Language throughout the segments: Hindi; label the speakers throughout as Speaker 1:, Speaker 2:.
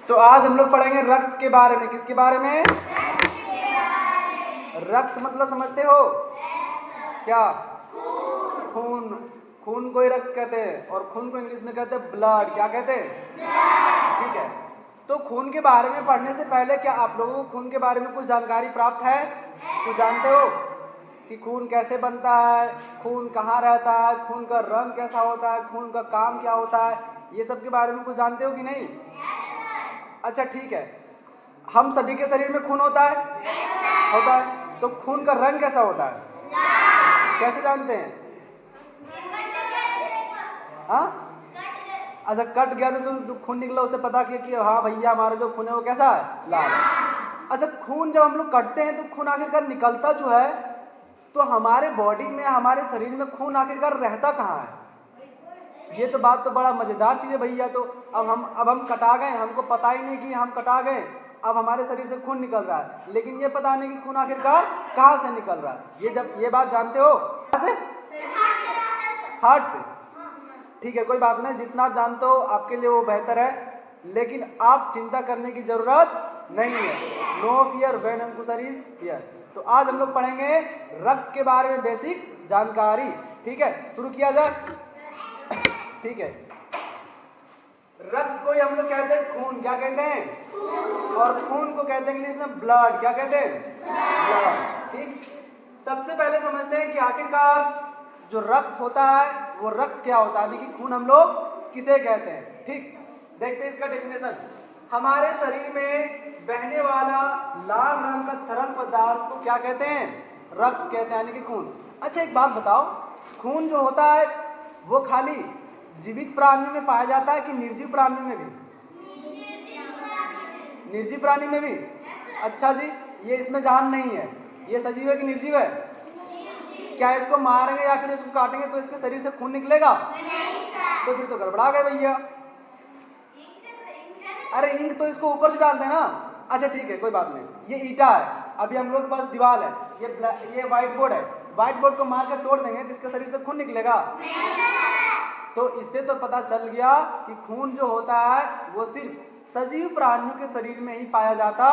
Speaker 1: तो आज हम लोग पढ़ेंगे रक्त के बारे में। किसके बारे में? रक्त मतलब समझते हो क्या? खून। खून को ही रक्त कहते हैं और खून को इंग्लिश में कहते हैं ब्लड। क्या कहते हैं? ठीक है। तो खून के बारे में पढ़ने से पहले क्या आप लोगों को खून के बारे में कुछ जानकारी प्राप्त है? कुछ जानते हो कि खून कैसे बनता है, खून कहाँ रहता है, खून का रंग कैसा होता है, खून का काम क्या होता है, ये सब के बारे में कुछ जानते हो कि नहीं? अच्छा ठीक है। हम सभी के शरीर में खून होता है? होता है। तो खून का रंग कैसा होता है? कैसे जानते हैं? हाँ? अच्छा, कट गया तो जो खून निकला उससे पता किया कि हाँ भैया हमारा जो खून है वो कैसा है? लाल है। अच्छा, खून जब हम लोग कटते हैं तो खून आखिरकार निकलता जो है, तो हमारे बॉडी में, हमारे शरीर में खून आखिरकार रहता कहाँ है? ये तो बात तो बड़ा मजेदार चीज है भैया। तो अब हम कटा गए, हमको पता ही नहीं कि हम कटा गए, अब हमारे शरीर से खून निकल रहा है, लेकिन ये पता नहीं कि खून आखिरकार कहाँ से निकल रहा है। ये बात जानते हो? कहाँ से? हार्ट से। ठीक है, कोई बात नहीं, जितना आप जानते हो आपके लिए वो बेहतर है, लेकिन आप चिंता करने की जरूरत नहीं है। नो फियर व्हेन अंकुशर इज हियर। तो आज हम लोग पढ़ेंगे रक्त के बारे में बेसिक जानकारी। ठीक है, शुरू किया जाए। ठीक है, रक्त को ही हम लोग कहते हैं खून। क्या कहते हैं? और खून को कहते हैं इंग्लिश में ब्लड। क्या कहते हैं? ब्लड। ठीक। सबसे पहले समझते हैं कि आखिरकार जो रक्त होता है वो रक्त क्या होता है, कि खून हम लोग किसे कहते हैं। ठीक, देखते हैं इसका डेफिनेशन। हमारे शरीर में बहने वाला लाल रंग का तरल पदार्थ को क्या कहते हैं? रक्त कहते हैं, यानी कि खून। अच्छा एक बात बताओ, खून जो होता है वो खाली जीवित प्राणी में पाया जाता है कि निर्जीव प्राणी में भी? निर्जीव प्राणी में भी। अच्छा जी, ये इसमें जान नहीं है, ये सजीव है कि निर्जीव है? क्या इसको मारेंगे या फिर इसको काटेंगे तो इसके शरीर से खून निकलेगा? तो फिर तो गड़बड़ा गए भैया। अरे इंक तो इसको ऊपर से डालते हैं ना। अच्छा ठीक है, कोई बात नहीं। ये ईटा है, अभी हम लोग के पास दीवार है, ये व्हाइट बोर्ड है, व्हाइट बोर्ड को मार कर तोड़ देंगे तो इसके शरीर से खून निकलेगा? तो इससे तो पता चल गया कि खून जो होता है वो सिर्फ सजीव प्राणियों के शरीर में ही पाया जाता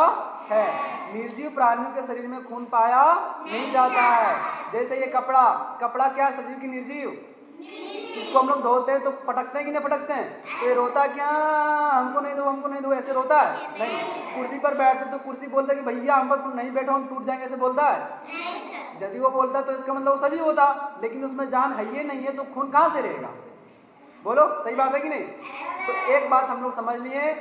Speaker 1: है, निर्जीव प्राणियों के शरीर में खून पाया नहीं जाता है। जैसे ये कपड़ा, कपड़ा क्या सजीव की निर्जीव? इसको हम लोग धोते हैं तो पटकते हैं कि नहीं पटकते हैं? तो ये रोता क्या? हमको नहीं दो, हमको नहीं दो, ऐसे रोता है? नहीं। कुर्सी पर बैठते तो कुर्सी बोलता है कि भैया हम पर नहीं बैठो, हम टूट जाएंगे, ऐसे बोलता है? यदि वो बोलता तो इसका मतलब वो सजीव होता, लेकिन उसमें जान है ये नहीं है, तो खून कहाँ से रहेगा? बोलो, सही बात है कि नहीं? तो एक बात हम लोग समझ लिए